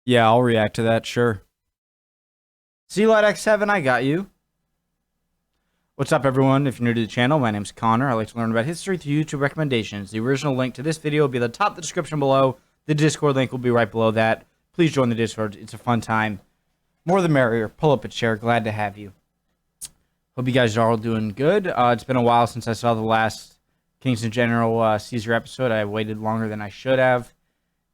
Yeah, I'll react to that, sure. Light X7, I got you. What's up, everyone? If you're new to the channel, my name's Connor. I like to learn about history through YouTube recommendations. The original link to this video will be at the top of the description below. The Discord link will be right below that. Please join the Discord. It's a fun time. More the merrier. Pull up a chair. Glad to have you. Hope you guys are all doing good. It's been a while since I saw the last Kings and General Caesar episode. I waited longer than I should have.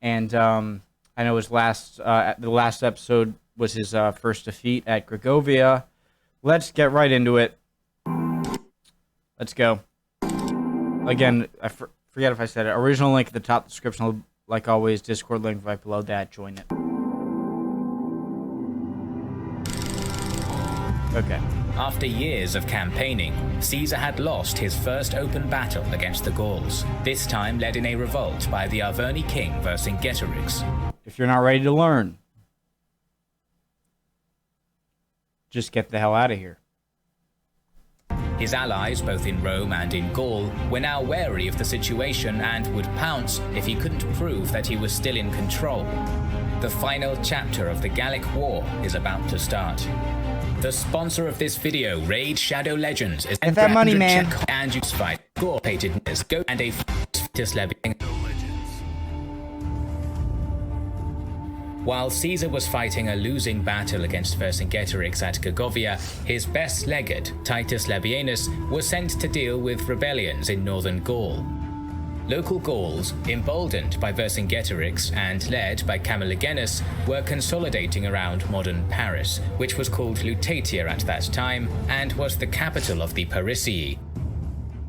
And I know his the last episode was his first defeat at Gregovia. Let's get right into it. Let's go. Again, I forget if I said it. Original link at the top of the description, like always. Discord link right below that. Join it. Okay. After years of campaigning, Caesar had lost his first open battle against the Gauls, this time led in a revolt by the Arverni king Vercingetorix. If you're not ready to learn, just get the hell out of here. His allies, both in Rome and in Gaul, were now wary of the situation and would pounce if he couldn't prove that he was still in control. The final chapter of the Gallic War is about to start. The sponsor of this video, Raid Shadow Legends, is get that money, man. And you fight Gore-pated go and a While Caesar was fighting a losing battle against Vercingetorix at Gergovia, his best legate, Titus Labienus, was sent to deal with rebellions in northern Gaul. Local Gauls, emboldened by Vercingetorix and led by Camulogenus, were consolidating around modern Paris, which was called Lutetia at that time and was the capital of the Parisii.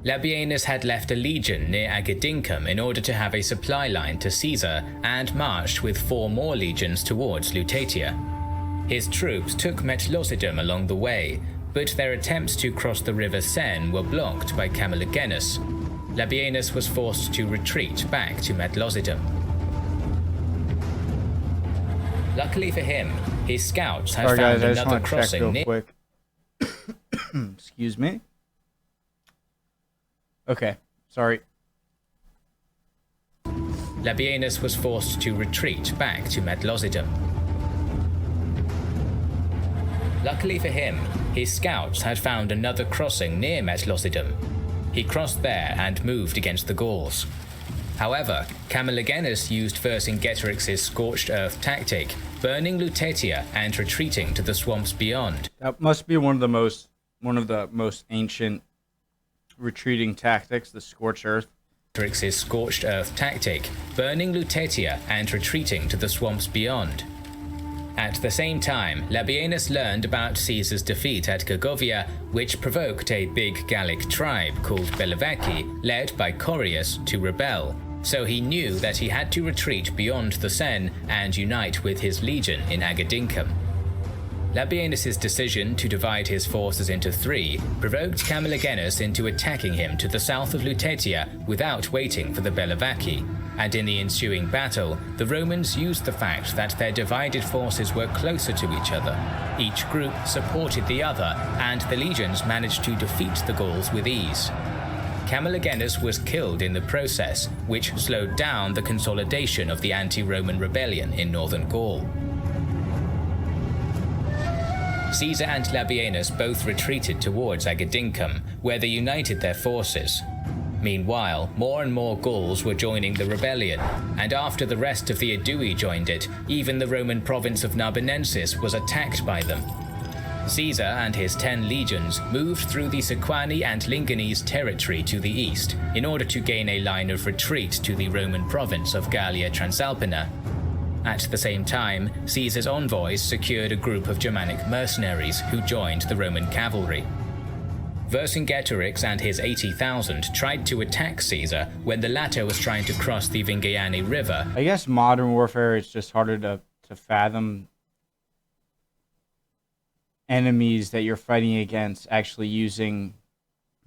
Labienus had left a legion near Agedincum in order to have a supply line to Caesar and marched with 4 more legions towards Lutetia. His troops took Metlosidum along the way, but their attempts to cross the river Seine were blocked by Camulogenus. Labienus was forced to retreat back to Metlosidum. Luckily for him, his scouts had found another crossing near. Quick. Excuse me. Okay, sorry. Labienus was forced to retreat back to Metlosidum. Luckily for him, his scouts had found another crossing near Metlosidum. He crossed there and moved against the Gauls. However, Camulogenus used Vercingetorix's scorched earth tactic, burning Lutetia and retreating to the swamps beyond. That must be one of the most ancient retreating tactics, the scorched earth. Vercingetorix's scorched earth tactic, burning Lutetia and retreating to the swamps beyond. At the same time, Labienus learned about Caesar's defeat at Gergovia, which provoked a big Gallic tribe called Bellovaci, led by Corius, to rebel. So he knew that he had to retreat beyond the Seine and unite with his legion in Agedincum. Labienus' decision to divide his forces into 3 provoked Camulogenus into attacking him to the south of Lutetia without waiting for the Bellovaci, and in the ensuing battle, the Romans used the fact that their divided forces were closer to each other. Each group supported the other, and the legions managed to defeat the Gauls with ease. Camulogenus was killed in the process, which slowed down the consolidation of the anti-Roman rebellion in northern Gaul. Caesar and Labienus both retreated towards Agedincum, where they united their forces. Meanwhile, more and more Gauls were joining the rebellion, and after the rest of the Aedui joined it, even the Roman province of Narbonensis was attacked by them. Caesar and his 10 legions moved through the Sequani and Lingonese territory to the east, in order to gain a line of retreat to the Roman province of Gallia Transalpina. At the same time, Caesar's envoys secured a group of Germanic mercenaries who joined the Roman cavalry. Vercingetorix and his 80,000 tried to attack Caesar when the latter was trying to cross the Vinghiani River. I guess modern warfare is just harder to fathom enemies that you're fighting against actually using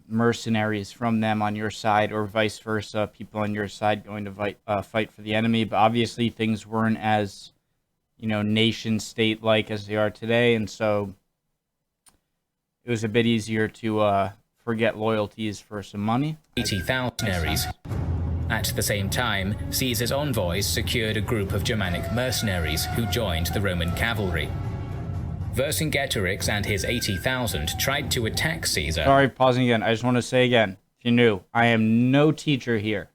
mercenaries from them on your side, or vice versa, people on your side going to fight for the enemy. But obviously things weren't as, nation state like as they are today, and so it was a bit easier to forget loyalties for some money. 80,000 mercenaries. At the same time, Caesar's envoys secured a group of Germanic mercenaries who joined the Roman cavalry. Vercingetorix and his 80,000 tried to attack Caesar. Sorry, pausing again. I just want to say again, if you're new, I am no teacher here.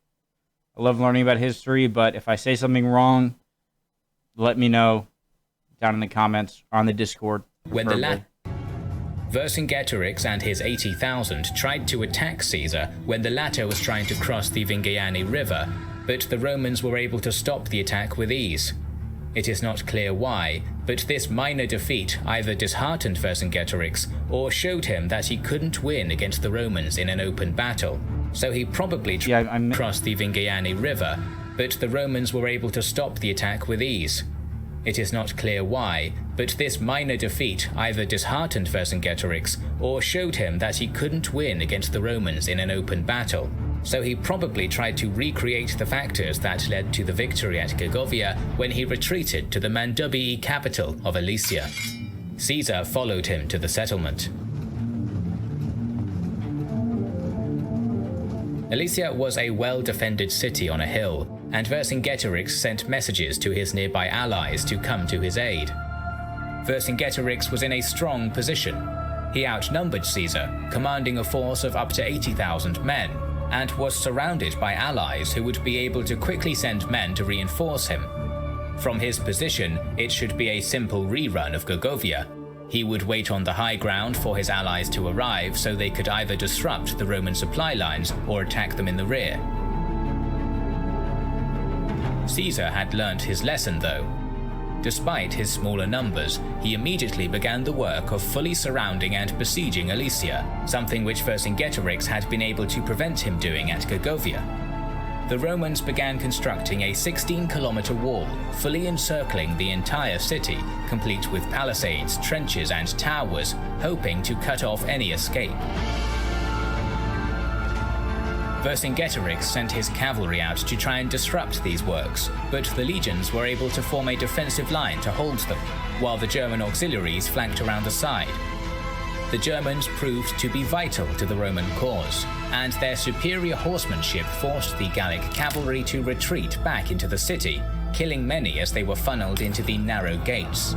I love learning about history, but if I say something wrong, let me know down in the comments or on the Discord. Vercingetorix and his 80,000 tried to attack Caesar when the latter was trying to cross the Vingiani River, but the Romans were able to stop the attack with ease. It is not clear why, but this minor defeat either disheartened Vercingetorix or showed him that he couldn't win against the Romans in an open battle. So he probably crossed the Vingiani River, but the Romans were able to stop the attack with ease. It is not clear why, but this minor defeat either disheartened Vercingetorix or showed him that he couldn't win against the Romans in an open battle. So he probably tried to recreate the factors that led to the victory at Gergovia when he retreated to the Mandubii capital of Alesia. Caesar followed him to the settlement. Alesia was a well-defended city on a hill, and Vercingetorix sent messages to his nearby allies to come to his aid. Vercingetorix was in a strong position. He outnumbered Caesar, commanding a force of up to 80,000 men, and was surrounded by allies who would be able to quickly send men to reinforce him. From his position, it should be a simple rerun of Gergovia. He would wait on the high ground for his allies to arrive so they could either disrupt the Roman supply lines or attack them in the rear. Caesar had learnt his lesson though. Despite his smaller numbers, he immediately began the work of fully surrounding and besieging Alesia, something which Vercingetorix had been able to prevent him doing at Gergovia. The Romans began constructing a 16-kilometer wall, fully encircling the entire city, complete with palisades, trenches, and towers, hoping to cut off any escape. Vercingetorix sent his cavalry out to try and disrupt these works, but the legions were able to form a defensive line to hold them, while the German auxiliaries flanked around the side. The Germans proved to be vital to the Roman cause, and their superior horsemanship forced the Gallic cavalry to retreat back into the city, killing many as they were funneled into the narrow gates.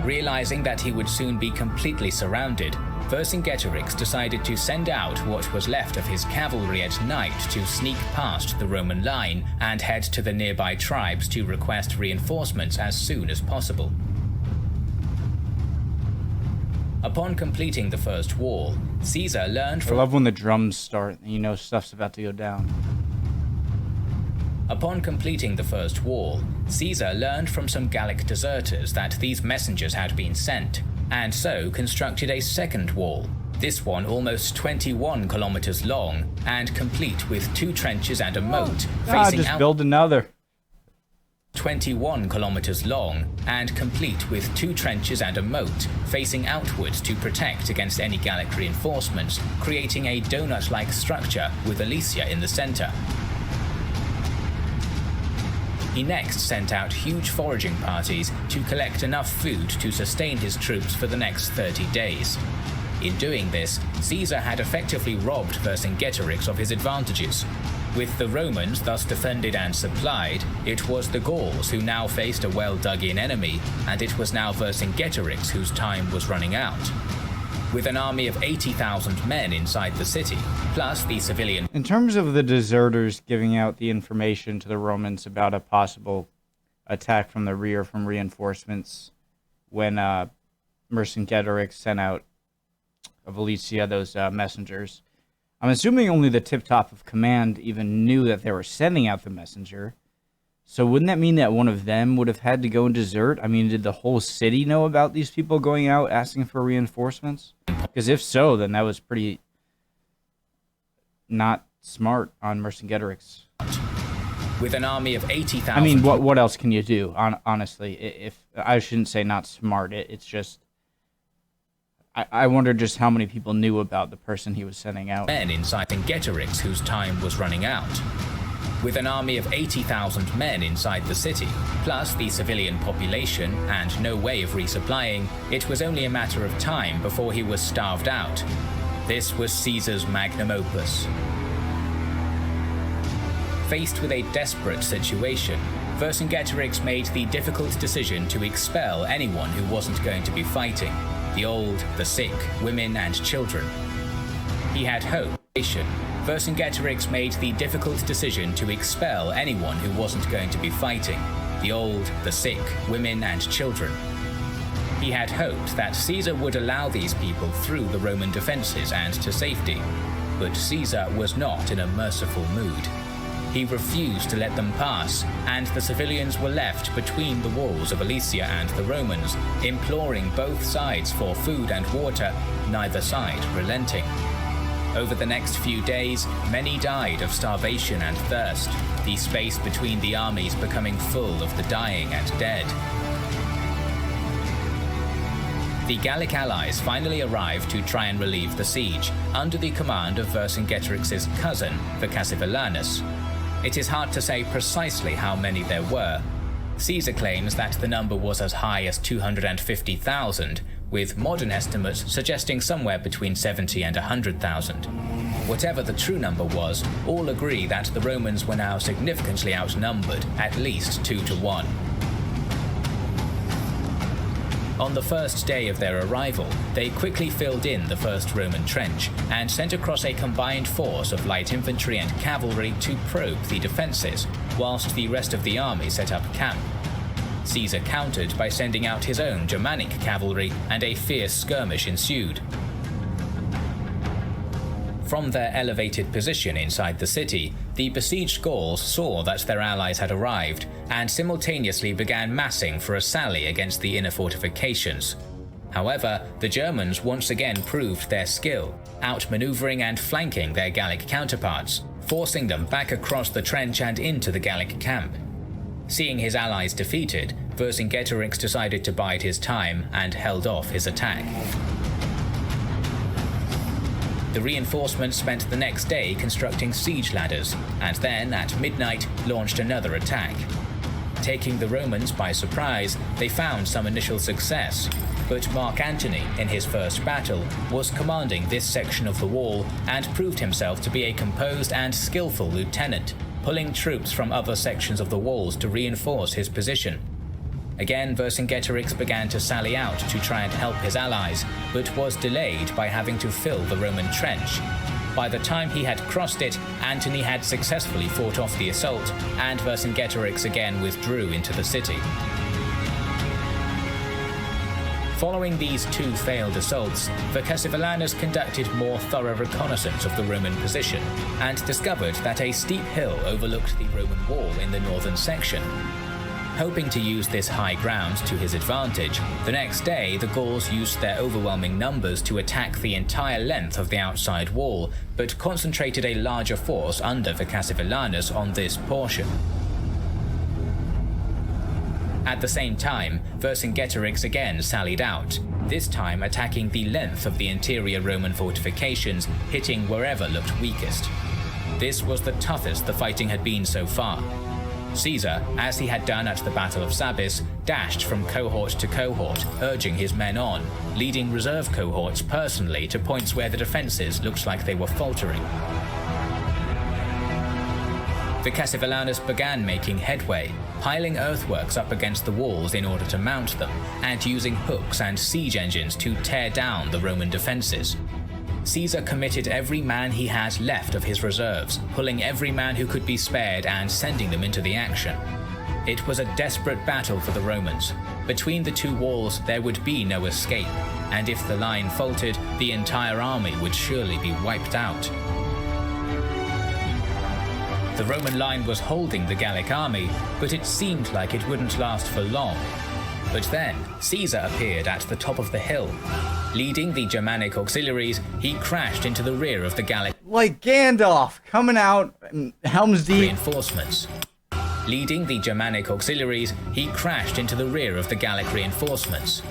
Realizing that he would soon be completely surrounded, Vercingetorix decided to send out what was left of his cavalry at night to sneak past the Roman line and head to the nearby tribes to request reinforcements as soon as possible. Upon completing the first wall, Caesar learned from... I love when the drums start and you know stuff's about to go down. Upon completing the first wall, Caesar learned from some Gallic deserters that these messengers had been sent, and so constructed a second wall, this one almost 21 kilometers long and complete with 2 trenches and a moat facing just out. Build another. 21 kilometers long and complete with 2 trenches and a moat facing outwards to protect against any Gallic reinforcements, creating a donut-like structure with Alesia in the center. He next sent out huge foraging parties to collect enough food to sustain his troops for the next 30 days. In doing this, Caesar had effectively robbed Vercingetorix of his advantages. With the Romans thus defended and supplied, it was the Gauls who now faced a well-dug-in enemy, and it was now Vercingetorix whose time was running out. With an army of 80,000 men inside the city, plus the civilian... In terms of the deserters giving out the information to the Romans about a possible attack from the rear from reinforcements, when Vercingetorix sent out of Alesia those messengers, I'm assuming only the tip-top of command even knew that they were sending out the messenger. So wouldn't that mean that one of them would have had to go and desert? I mean, did the whole city know about these people going out asking for reinforcements? Because if so, then that was pretty not smart on Vercingetorix. With an army of 80,000... I mean, what else can you do, honestly? If I shouldn't say not smart, it's just... I wonder just how many people knew about the person he was sending out. Men inside Vercingetorix whose time was running out. With an army of 80,000 men inside the city, plus the civilian population and no way of resupplying, it was only a matter of time before he was starved out. This was Caesar's magnum opus. Faced with a desperate situation, Vercingetorix made the difficult decision to expel anyone who wasn't going to be fighting: the old, the sick, women and children. He had hope. Vercingetorix made the difficult decision to expel anyone who wasn't going to be fighting: the old, the sick, women and children. He had hoped that Caesar would allow these people through the Roman defenses and to safety, but Caesar was not in a merciful mood. He refused to let them pass, and the civilians were left between the walls of Alesia and the Romans, imploring both sides for food and water, neither side relenting. Over the next few days, many died of starvation and thirst, the space between the armies becoming full of the dying and dead. The Gallic allies finally arrived to try and relieve the siege, under the command of Vercingetorix's cousin, Vercassivelanus. It is hard to say precisely how many there were. Caesar claims that the number was as high as 250,000, with modern estimates suggesting somewhere between 70 and 100,000. Whatever the true number was, all agree that the Romans were now significantly outnumbered, at least 2 to 1. On the first day of their arrival, they quickly filled in the first Roman trench and sent across a combined force of light infantry and cavalry to probe the defences, whilst the rest of the army set up camp. Caesar countered by sending out his own Germanic cavalry, and a fierce skirmish ensued. From their elevated position inside the city, the besieged Gauls saw that their allies had arrived and simultaneously began massing for a sally against the inner fortifications. However, the Germans once again proved their skill, outmaneuvering and flanking their Gallic counterparts, forcing them back across the trench and into the Gallic camp. Seeing his allies defeated, Vercingetorix decided to bide his time and held off his attack. The reinforcements spent the next day constructing siege ladders, and then at midnight launched another attack. Taking the Romans by surprise, they found some initial success, but Mark Antony, in his first battle, was commanding this section of the wall and proved himself to be a composed and skillful lieutenant, pulling troops from other sections of the walls to reinforce his position. Again, Vercingetorix began to sally out to try and help his allies, but was delayed by having to fill the Roman trench. By the time he had crossed it, Antony had successfully fought off the assault, and Vercingetorix again withdrew into the city. Following these two failed assaults, Vercassivelanus conducted more thorough reconnaissance of the Roman position, and discovered that a steep hill overlooked the Roman wall in the northern section. Hoping to use this high ground to his advantage, the next day the Gauls used their overwhelming numbers to attack the entire length of the outside wall, but concentrated a larger force under Vercassivelanus on this portion. At the same time, Vercingetorix again sallied out, this time attacking the length of the interior Roman fortifications, hitting wherever looked weakest. This was the toughest the fighting had been so far. Caesar, as he had done at the Battle of Sabis, dashed from cohort to cohort, urging his men on, leading reserve cohorts personally to points where the defences looked like they were faltering. Vercassivelanus began making headway, piling earthworks up against the walls in order to mount them, and using hooks and siege engines to tear down the Roman defences. Caesar committed every man he had left of his reserves, pulling every man who could be spared and sending them into the action. It was a desperate battle for the Romans. Between the two walls there would be no escape, and if the line faltered, the entire army would surely be wiped out. The Roman line was holding the Gallic army, but it seemed like it wouldn't last for long. But then, Caesar appeared at the top of the hill. Leading the Germanic auxiliaries, he crashed into the rear of the Gallic Like Gandalf, coming out, Helm's Deep. reinforcements. Leading the Germanic auxiliaries, he crashed into the rear of the Gallic reinforcements.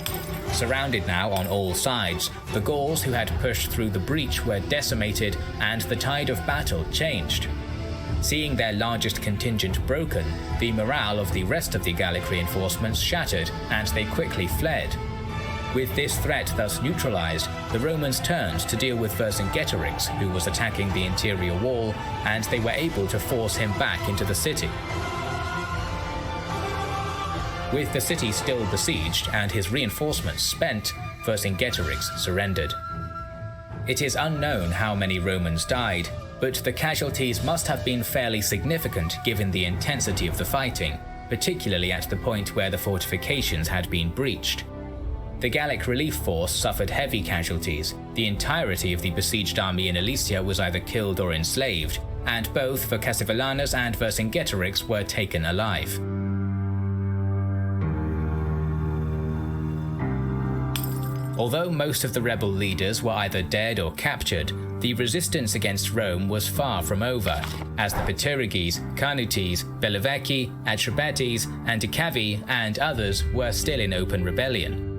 Surrounded now on all sides, the Gauls who had pushed through the breach were decimated, and the tide of battle changed. Seeing their largest contingent broken, the morale of the rest of the Gallic reinforcements shattered, and they quickly fled. With this threat thus neutralized, the Romans turned to deal with Vercingetorix, who was attacking the interior wall, and they were able to force him back into the city. With the city still besieged and his reinforcements spent, Vercingetorix surrendered. It is unknown how many Romans died, but the casualties must have been fairly significant given the intensity of the fighting, particularly at the point where the fortifications had been breached. The Gallic relief force suffered heavy casualties. The entirety of the besieged army in Alesia was either killed or enslaved, and both Vercassivellaunus and Vercingetorix were taken alive. Although most of the rebel leaders were either dead or captured, the resistance against Rome was far from over, as the Bituriges, Carnutes, Bellovaci, Atrebates, Anticavi, and others were still in open rebellion.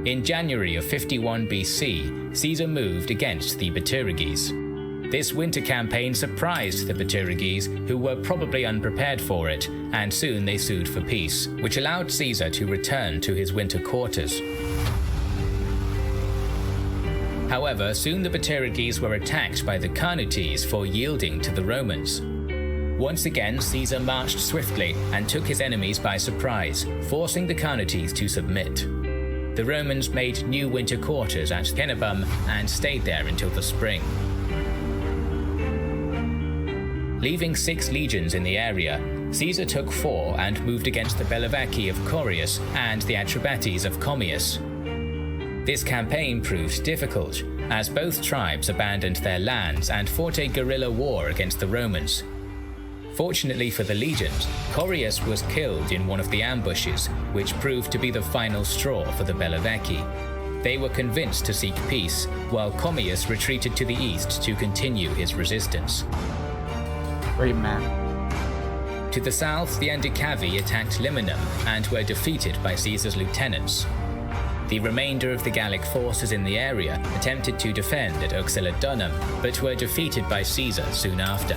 In January of 51 BC, Caesar moved against the Bituriges. This winter campaign surprised the Bituriges, who were probably unprepared for it, and soon they sued for peace, which allowed Caesar to return to his winter quarters. However, soon the Bituriges were attacked by the Carnutes for yielding to the Romans. Once again, Caesar marched swiftly and took his enemies by surprise, forcing the Carnutes to submit. The Romans made new winter quarters at Cenabum and stayed there until the spring. Leaving 6 legions in the area, Caesar took 4 and moved against the Bellovaci of Corius and the Atrebates of Commius. This campaign proved difficult, as both tribes abandoned their lands and fought a guerrilla war against the Romans. Fortunately for the legions, Corius was killed in one of the ambushes, which proved to be the final straw for the Bellovaci. They were convinced to seek peace, while Commius retreated to the east to continue his resistance. Great man. To the south, the Anticavi attacked Liminum and were defeated by Caesar's lieutenants. The remainder of the Gallic forces in the area attempted to defend at Uxellodunum, but were defeated by Caesar soon after.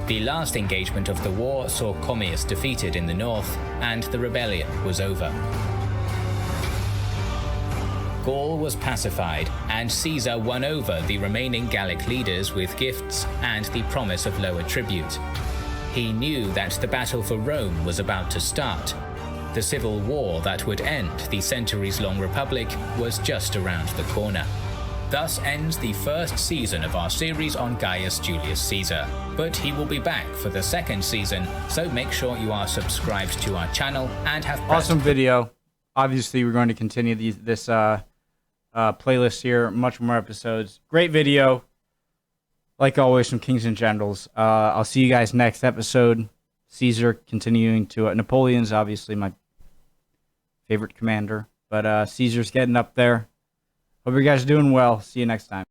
The last engagement of the war saw Commius defeated in the north, and the rebellion was over. Gaul was pacified, and Caesar won over the remaining Gallic leaders with gifts and the promise of lower tribute. He knew that the battle for Rome was about to start. The civil war that would end the centuries-long republic was just around the corner. Thus ends the first season of our series on Gaius Julius Caesar. But he will be back for the second season, so make sure you are subscribed to our channel and have awesome video. Obviously, we're going to continue this playlist here, much more episodes. Great video. Like always, from Kings and Generals. I'll see you guys next episode. Caesar continuing to... Napoleon's obviously my favorite commander, but Caesar's getting up there. Hope you guys are doing well. See you next time.